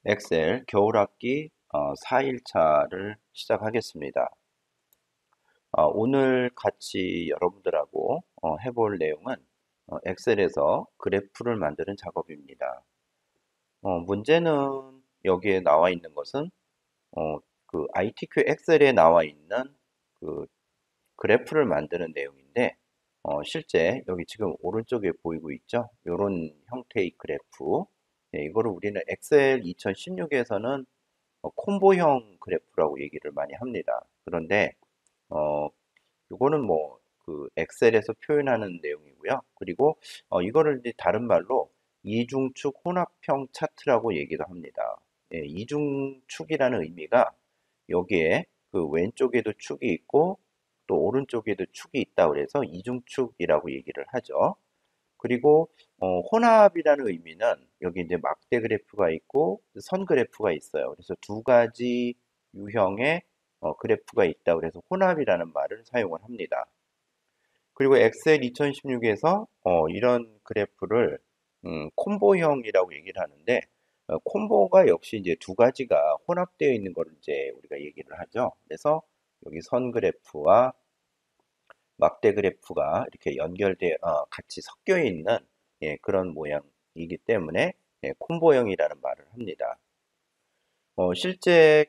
엑셀 겨울학기 4일차를 시작하겠습니다. 오늘 같이 여러분들하고 해볼 내용은 엑셀에서 그래프를 만드는 작업입니다. 문제는 여기에 나와 있는 것은 그 ITQ 엑셀에 나와 있는 그 그래프를 만드는 내용인데 실제 여기 지금 오른쪽에 보이고 있죠? 이런 형태의 그래프. 이거를 우리는 엑셀 2016에서는 콤보형 그래프라고 얘기를 많이 합니다. 그런데 어, 이거는 뭐 그 엑셀에서 표현하는 내용이고요. 그리고 이거를 이제 다른 말로 이중축 혼합형 차트라고 얘기도 합니다. 예, 이중축이라는 의미가 여기에 그 왼쪽에도 축이 있고 또 오른쪽에도 축이 있다 그래서 이중축이라고 얘기를 하죠. 그리고 혼합이라는 의미는 여기 이제 막대 그래프가 있고 선 그래프가 있어요. 그래서 두 가지 유형의 그래프가 있다 그래서 혼합이라는 말을 사용을 합니다. 그리고 엑셀 2016에서 이런 그래프를 콤보형이라고 얘기를 하는데 콤보가 역시 이제 두 가지가 혼합되어 있는 걸 이제 우리가 얘기를 하죠. 그래서 여기 선 그래프와 막대 그래프가 이렇게 같이 섞여 있는 예, 그런 모양이기 때문에 예, 콤보형이라는 말을 합니다. 실제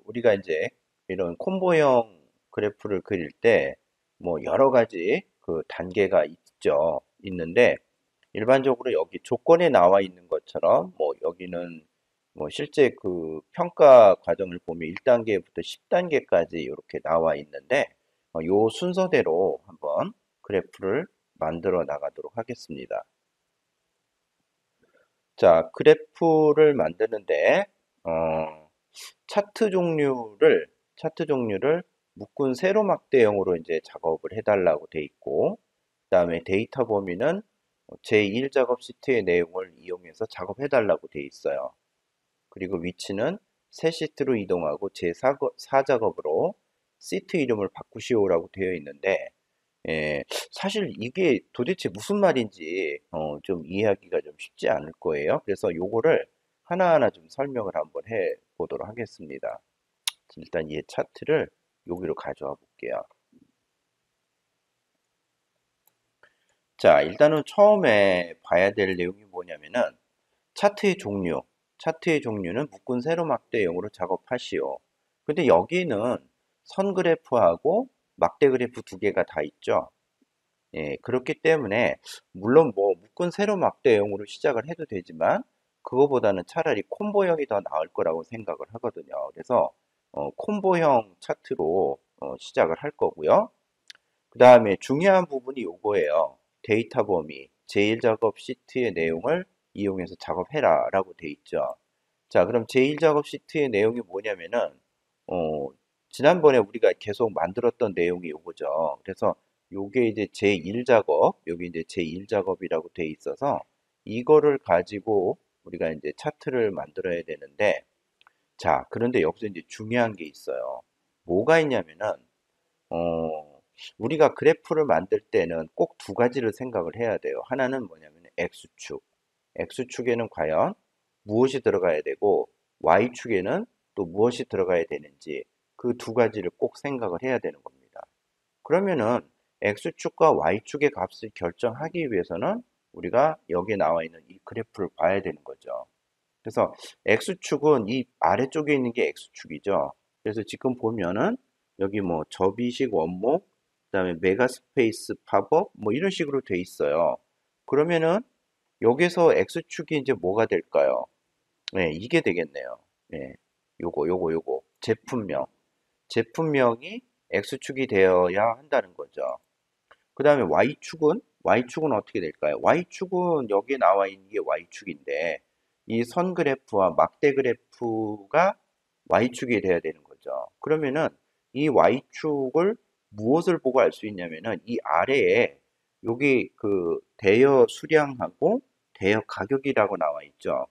우리가 이제 이런 콤보형 그래프를 그릴 때 뭐 여러 가지 그 단계가 있는데 일반적으로 여기 조건에 나와 있는 것처럼 뭐 여기는 뭐 실제 그 평가 과정을 보면 1단계부터 10단계까지 이렇게 나와 있는데 요 순서대로 한번 그래프를 만들어 나가도록 하겠습니다. 자, 그래프를 만드는데 어, 차트 종류를 묶은 세로 막대형으로 이제 작업을 해달라고 돼 있고, 그다음에 데이터 범위는 제1 작업 시트의 내용을 이용해서 작업해달라고 돼 있어요. 그리고 위치는 새 시트로 이동하고 제4 작업으로 시트 이름을 바꾸시오라고 되어 있는데, 예, 사실 이게 도대체 무슨 말인지 좀 이해하기가 좀 쉽지 않을 거예요. 그래서 요거를 하나하나 좀 설명을 한번 해 보도록 하겠습니다. 일단 이 차트를 여기로 가져와 볼게요. 자, 일단은 처음에 봐야 될 내용이 뭐냐면은 차트의 종류. 차트의 종류는 묶은 세로막대형으로 작업하시오. 근데 여기는 선 그래프하고 막대 그래프 두 개가 다 있죠. 예, 그렇기 때문에 물론 뭐 묶은 세로 막대형으로 시작을 해도 되지만 그거보다는 차라리 콤보형이 더 나을 거라고 생각을 하거든요. 그래서 콤보형 차트로 시작을 할 거고요. 그 다음에 중요한 부분이 요거예요. 데이터 범위, 제1 작업 시트의 내용을 이용해서 작업해라 라고 돼 있죠. 자, 그럼 제1 작업 시트의 내용이 뭐냐면은 어, 지난번에 우리가 계속 만들었던 내용이 요거죠. 그래서 요게 이제 제1 작업, 여기 이제 제1 작업이라고 돼 있어서 이거를 가지고 우리가 이제 차트를 만들어야 되는데 자, 그런데 여기서 이제 중요한 게 있어요. 뭐가 있냐면은 어, 우리가 그래프를 만들 때는 꼭 두 가지를 생각을 해야 돼요. 하나는 뭐냐면 X축. X축에는 과연 무엇이 들어가야 되고 Y축에는 또 무엇이 들어가야 되는지 그 두 가지를 꼭 생각을 해야 되는 겁니다. 그러면은 X축과 Y축의 값을 결정하기 위해서는 우리가 여기에 나와 있는 이 그래프를 봐야 되는 거죠. 그래서 X축은 이 아래쪽에 있는 게 X축이죠. 그래서 지금 보면은 여기 뭐 접이식 원목, 그다음에 메가스페이스 팝업 뭐 이런 식으로 돼 있어요. 그러면은 여기서 X축이 이제 뭐가 될까요? 네, 이게 되겠네요. 네, 요거 제품명. 제품명이 X축이 되어야 한다는 거죠. 그 다음에 Y축은 어떻게 될까요? Y축은 여기에 나와 있는 게 Y축인데, 이 선 그래프와 막대 그래프가 Y축이 돼야 되는 거죠. 그러면은 이 Y축을 무엇을 보고 알 수 있냐면은 이 아래에 여기 그 대여 수량하고 대여 가격이라고 나와 있죠.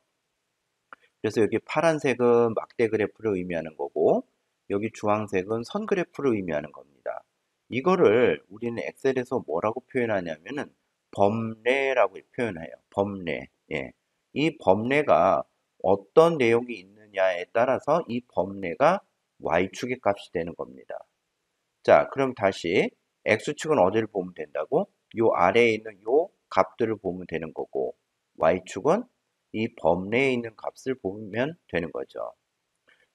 그래서 여기 파란색은 막대 그래프를 의미하는 거고, 여기 주황색은 선 그래프를 의미하는 겁니다. 이거를 우리는 엑셀에서 뭐라고 표현하냐면은 범례라고 표현해요. 범례. 예. 이 범례가 어떤 내용이 있느냐에 따라서 이 범례가 y축의 값이 되는 겁니다. 자, 그럼 다시 x축은 어디를 보면 된다고? 요 아래에 있는 요 값들을 보면 되는 거고 y축은 이 범례에 있는 값을 보면 되는 거죠.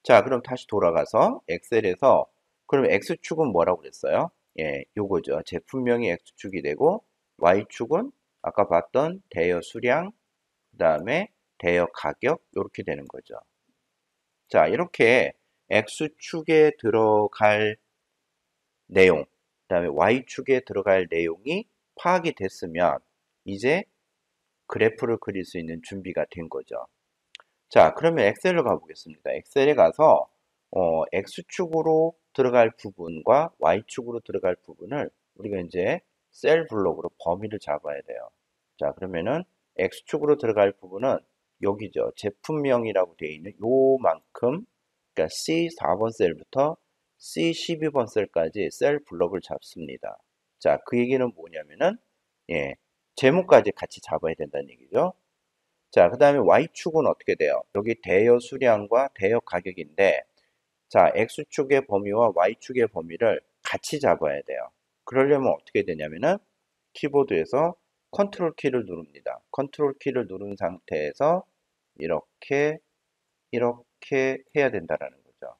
자, 그럼 다시 돌아가서 엑셀에서 그럼 x축은 뭐라고 그랬어요? 예, 요거죠. 제품명이 x축이 되고 y축은 아까 봤던 대여 수량, 그 다음에 대여 가격 이렇게 되는 거죠. 자, 이렇게 x축에 들어갈 내용, 그 다음에 y축에 들어갈 내용이 파악이 됐으면 이제 그래프를 그릴 수 있는 준비가 된 거죠. 자, 그러면 엑셀로 가보겠습니다. 엑셀에 가서 X축으로 들어갈 부분과 Y축으로 들어갈 부분을 우리가 이제 셀 블록으로 범위를 잡아야 돼요. 자, 그러면은 X축으로 들어갈 부분은 여기죠. 제품명이라고 되어 있는 요만큼, 그러니까 C4번 셀부터 C12번 셀까지 셀 블록을 잡습니다. 자, 그 얘기는 뭐냐면은, 예, 제목까지 같이 잡아야 된다는 얘기죠. 자, 그 다음에 Y축은 어떻게 돼요? 여기 대여 수량과 대여 가격인데, 자, X축의 범위와 Y축의 범위를 같이 잡아야 돼요. 그러려면 어떻게 되냐면은, 키보드에서 컨트롤 키를 누릅니다. 컨트롤 키를 누른 상태에서 이렇게, 이렇게 해야 된다라는 거죠.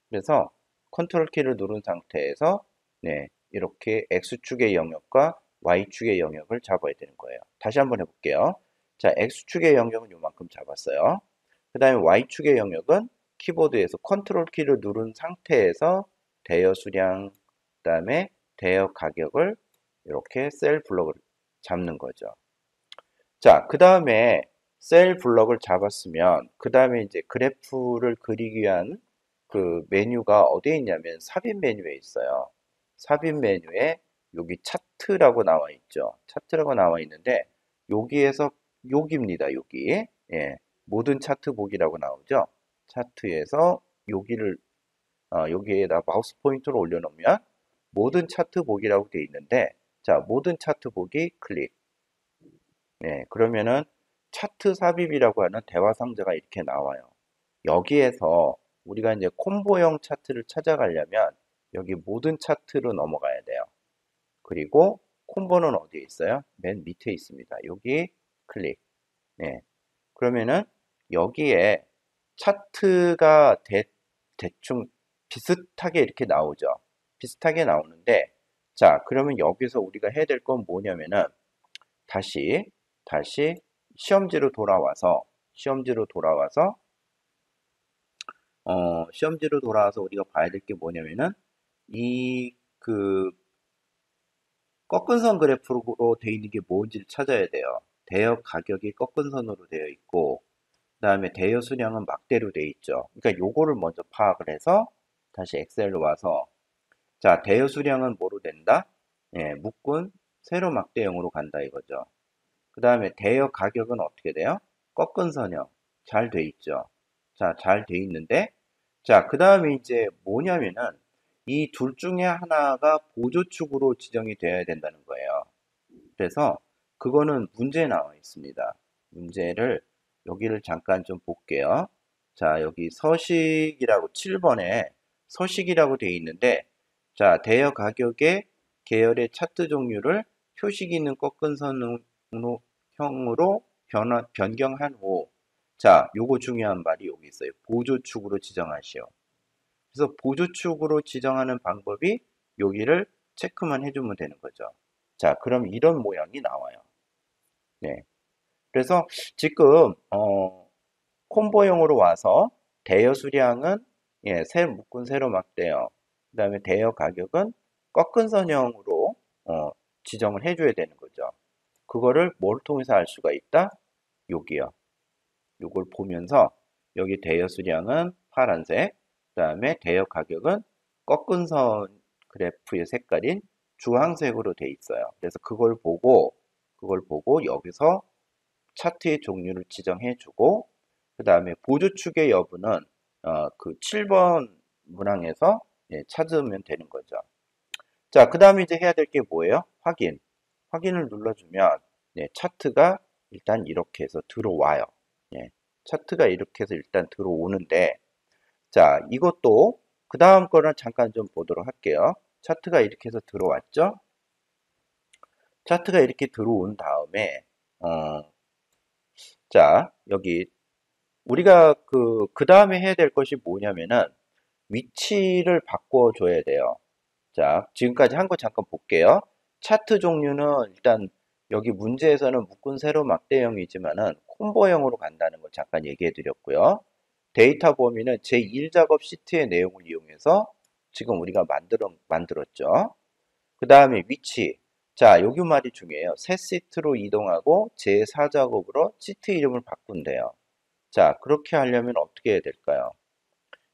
그래서 컨트롤 키를 누른 상태에서, 네, 이렇게 X축의 영역과 Y축의 영역을 잡아야 되는 거예요. 다시 한번 해볼게요. 자, X축의 영역은 요만큼 잡았어요. 그 다음에 Y축의 영역은 키보드에서 컨트롤 키를 누른 상태에서 대여 수량, 그 다음에 대여 가격을 이렇게 셀 블록을 잡는 거죠. 자, 그 다음에 셀 블록을 잡았으면, 그 다음에 이제 그래프를 그리기 위한 그 메뉴가 어디에 있냐면 삽입 메뉴에 있어요. 삽입 메뉴에 여기 차트라고 나와 있죠. 차트라고 나와 있는데, 여기에서 여기입니다. 여기. 예. 모든 차트 보기라고 나오죠. 차트에서 여기를 여기에다 마우스 포인터를 올려놓으면 모든 차트 보기라고 되어 있는데, 자, 모든 차트 보기 클릭. 네, 그러면은 차트 삽입이라고 하는 대화 상자가 이렇게 나와요. 여기에서 우리가 이제 콤보형 차트를 찾아가려면 여기 모든 차트로 넘어가야 돼요. 그리고 콤보는 어디에 있어요? 맨 밑에 있습니다. 여기 클릭. 네. 그러면은 여기에 차트가 대충 비슷하게 이렇게 나오죠. 비슷하게 나오는데, 자, 그러면 여기서 우리가 해야 될 건 뭐냐면은 다시 시험지로 돌아와서 시험지로 돌아와서 우리가 봐야 될 게 뭐냐면은 이 그 꺾은 선 그래프로 되어 있는 게 뭔지를 찾아야 돼요. 대여 가격이 꺾은 선으로 되어 있고, 그 다음에 대여 수량은 막대로 되어 있죠. 그러니까 요거를 먼저 파악을 해서 다시 엑셀로 와서, 자, 대여 수량은 뭐로 된다? 예, 묶은 세로 막대형으로 간다 이거죠. 그 다음에 대여 가격은 어떻게 돼요? 꺾은 선형. 잘 돼 있죠. 자, 잘 돼 있는데, 자, 그 다음에 이제 뭐냐면은, 이 둘 중에 하나가 보조축으로 지정이 되어야 된다는 거예요. 그래서, 그거는 문제에 나와 있습니다. 문제를, 여기를 잠깐 좀 볼게요. 자, 여기 서식이라고, 7번에 서식이라고 되어 있는데, 자, 대여 가격의 계열의 차트 종류를 표식 있는 꺾은 선형으로 변경한 후, 자, 요거 중요한 말이 여기 있어요. 보조축으로 지정하시오. 그래서 보조축으로 지정하는 방법이 여기를 체크만 해주면 되는 거죠. 자, 그럼 이런 모양이 나와요. 네. 그래서 지금, 콤보용으로 와서 대여 수량은 예, 묶은 세로 막대요. 그 다음에 대여 가격은 꺾은 선형으로 지정을 해줘야 되는 거죠. 그거를 뭘 통해서 알 수가 있다? 여기요. 요걸 보면서 여기 대여 수량은 파란색, 그 다음에 대여 가격은 꺾은 선 그래프의 색깔인 주황색으로 돼 있어요. 그래서 그걸 보고 여기서 차트의 종류를 지정해주고, 그 다음에 보조축의 여부는 그 7번 문항에서 예, 찾으면 되는 거죠. 자, 그 다음에 이제 해야 될 게 뭐예요? 확인. 확인을 눌러주면 예, 차트가 일단 이렇게 해서 들어와요. 예. 차트가 이렇게 해서 일단 들어오는데, 자, 이것도 그 다음 거는 잠깐 좀 보도록 할게요. 차트가 이렇게 해서 들어왔죠? 차트가 이렇게 들어온 다음에, 어, 자, 여기 우리가 그 다음에 해야 될 것이 뭐냐면은 위치를 바꿔줘야 돼요. 자, 지금까지 한 거 잠깐 볼게요. 차트 종류는 일단 여기 문제에서는 묶은 세로 막대형이지만은 콤보형으로 간다는 거 잠깐 얘기해 드렸고요. 데이터 범위는 제1작업 시트의 내용을 이용해서 지금 우리가 만들었죠. 그 다음에 위치. 자, 여기 말이 중요해요. 새 시트로 이동하고 제4작업으로 시트 이름을 바꾼대요. 자, 그렇게 하려면 어떻게 해야 될까요?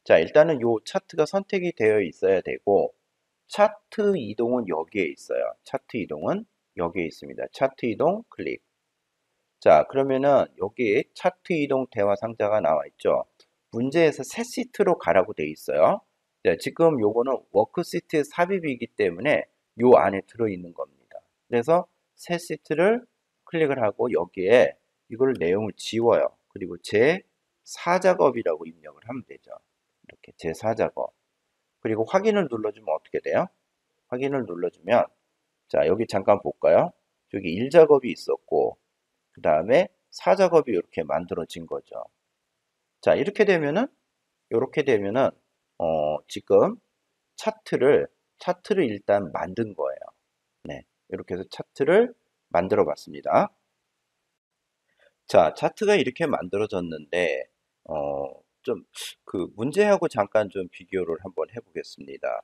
자, 일단은 요 차트가 선택이 되어 있어야 되고, 차트 이동은 여기에 있어요. 차트 이동은 여기에 있습니다. 차트 이동 클릭. 자, 그러면은 여기 차트 이동 대화 상자가 나와 있죠. 문제에서 새 시트로 가라고 돼 있어요. 네, 지금 요거는 워크 시트 삽입이기 때문에 요 안에 들어있는 겁니다. 그래서 새 시트를 클릭을 하고 여기에 이걸 내용을 지워요. 그리고 제 4작업이라고 입력을 하면 되죠. 이렇게 제 4작업. 그리고 확인을 눌러주면 어떻게 돼요? 확인을 눌러주면, 자, 여기 잠깐 볼까요? 여기 1작업이 있었고, 그 다음에 4작업이 이렇게 만들어진 거죠. 자, 이렇게 되면은, 지금 차트를 일단 만든 거예요. 네. 이렇게 해서 차트를 만들어 봤습니다. 자, 차트가 이렇게 만들어졌는데, 좀, 문제하고 잠깐 좀 비교를 한번 해보겠습니다.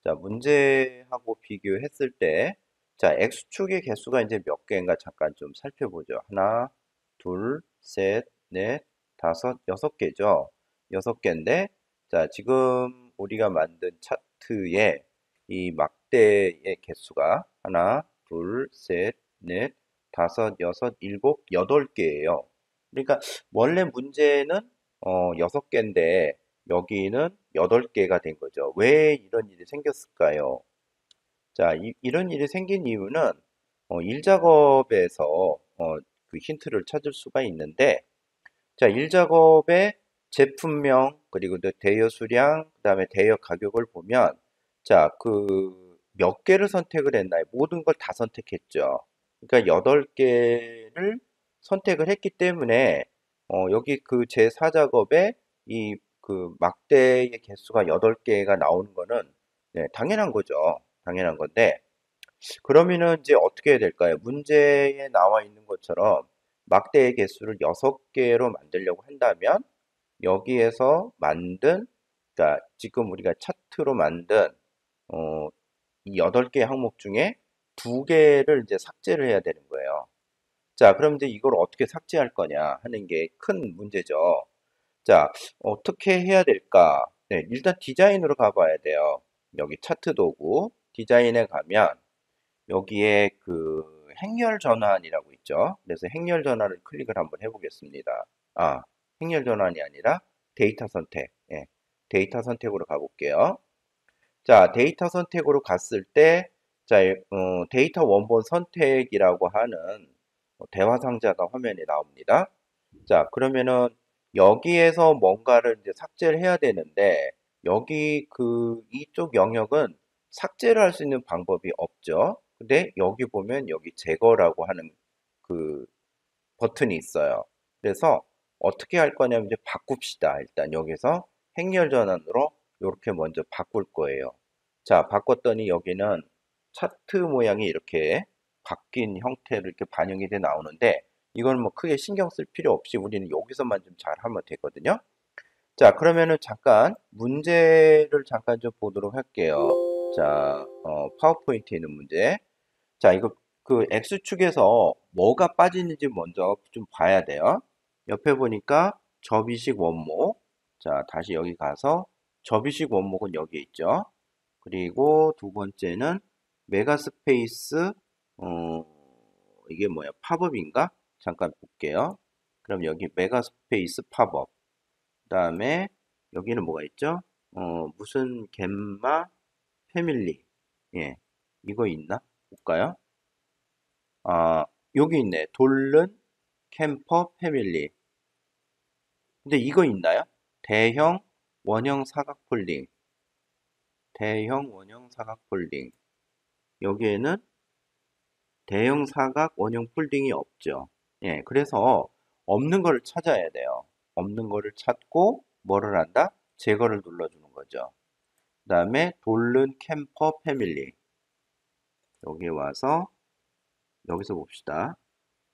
자, 문제하고 비교했을 때, 자, X축의 개수가 이제 몇 개인가 잠깐 좀 살펴보죠. 하나, 둘, 셋, 넷, 다섯, 여섯 개죠. 여섯 개인데, 자, 지금 우리가 만든 차트에 이 막대의 개수가 하나, 둘, 셋, 넷, 다섯, 여섯, 일곱, 여덟 개예요. 그러니까 원래 문제는 여섯 개인데 여기는 8개가 된 거죠. 왜 이런 일이 생겼을까요? 자, 이런 일이 생긴 이유는 1작업에서 그 힌트를 찾을 수가 있는데, 자, 1작업의 제품명, 그리고 또 대여 수량, 그 다음에 대여 가격을 보면, 자, 몇 개를 선택을 했나요? 모든 걸 다 선택했죠. 그러니까 8개를 선택을 했기 때문에, 여기 그 제4작업에 이 막대의 개수가 8개가 나오는 거는, 네, 당연한 거죠. 당연한 건데, 그러면은 이제 어떻게 해야 될까요? 문제에 나와 있는 것처럼 막대의 개수를 6개로 만들려고 한다면 여기에서 그러니까 지금 우리가 차트로 만든 어, 이 8개 항목 중에 2개를 이제 삭제를 해야 되는 거예요. 자, 그럼 이제 이걸 어떻게 삭제할 거냐 하는 게 큰 문제죠. 자, 어떻게 해야 될까? 네, 일단 디자인으로 가봐야 돼요. 여기 차트 도구 디자인에 가면 여기에 행렬 전환이라고 있죠. 그래서 행렬 전환을 클릭을 한번 해보겠습니다. 아, 행렬 전환이 아니라 데이터 선택. 예, 데이터 선택으로 가볼게요. 자, 데이터 선택으로 갔을 때, 자, 데이터 원본 선택이라고 하는 대화 상자가 화면에 나옵니다. 자, 그러면은 여기에서 뭔가를 이제 삭제를 해야 되는데, 여기 이쪽 영역은 삭제를 할 수 있는 방법이 없죠. 근데 여기 보면 여기 제거라고 하는 그 버튼이 있어요. 그래서 어떻게 할 거냐면 이제 바꿉시다. 일단 여기서 행렬 전환으로 이렇게 먼저 바꿀 거예요. 자, 바꿨더니 여기는 차트 모양이 이렇게 바뀐 형태로 이렇게 반영이 돼 나오는데 이건 뭐 크게 신경 쓸 필요 없이 우리는 여기서만 좀 잘하면 되거든요. 자, 그러면은 잠깐 문제를 잠깐 좀 보도록 할게요. 자, 파워포인트에 있는 문제. 자, 이거 X축에서 뭐가 빠지는지 먼저 좀 봐야 돼요. 옆에 보니까 접이식 원목. 자, 다시 여기 가서 접이식 원목은 여기 있죠. 그리고 두 번째는 메가스페이스, 어, 이게 뭐야? 팝업인가? 잠깐 볼게요. 그럼 여기 메가스페이스 팝업. 그 다음에 여기는 뭐가 있죠? 무슨 gem마 패밀리. 예, 이거 있나? 볼까요? 아, 여기 있네. 돌른 캠퍼 패밀리. 근데 이거 있나요? 대형 원형 사각 폴딩. 대형 원형 사각 폴딩. 여기에는 대형 사각 원형 폴딩이 없죠. 예, 그래서 없는 거를 찾아야 돼요. 없는 거를 찾고 뭐를 한다? 제거를 눌러주는 거죠. 그 다음에 돌른 캠퍼 패밀리. 여기 와서 여기서 봅시다.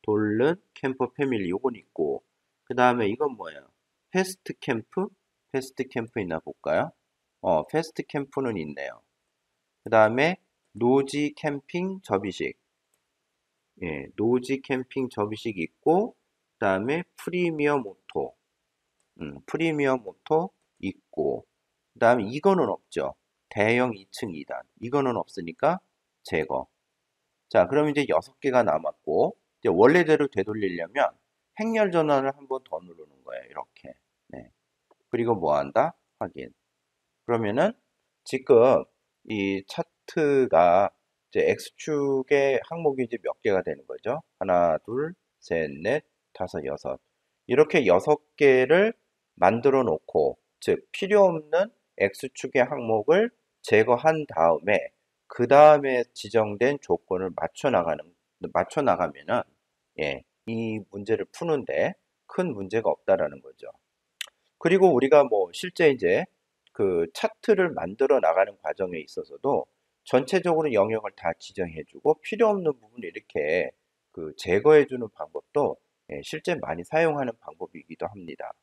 돌른 캠퍼 패밀리 요건 있고 그 다음에 이건 뭐예요? 패스트 캠프? 패스트 캠프 있나 볼까요? 패스트 캠프는 있네요. 그 다음에 노지 캠핑 접이식. 예, 노지 캠핑 접이식 있고 그 다음에 프리미엄 오토. 프리미엄 오토 있고 그 다음에 이거는 없죠. 대형 2층 2단. 이거는 없으니까 제거. 자, 그럼 이제 6개가 남았고, 이제 원래대로 되돌리려면 행렬 전환을 한 번 더 누르는 거예요. 이렇게. 네. 그리고 뭐 한다? 확인. 그러면은 지금 이 차트가 이제 X축의 항목이 이제 몇 개가 되는 거죠? 하나, 둘, 셋, 넷, 다섯, 여섯. 이렇게 6개를 만들어 놓고, 즉, 필요 없는 X축의 항목을 제거한 다음에, 그 다음에 지정된 조건을 맞춰 나가면은, 예, 이 문제를 푸는데 큰 문제가 없다라는 거죠. 그리고 우리가 뭐 실제 이제 그 차트를 만들어 나가는 과정에 있어서도 전체적으로 영역을 다 지정해주고 필요 없는 부분을 이렇게 그 제거해주는 방법도 예, 실제 많이 사용하는 방법이기도 합니다.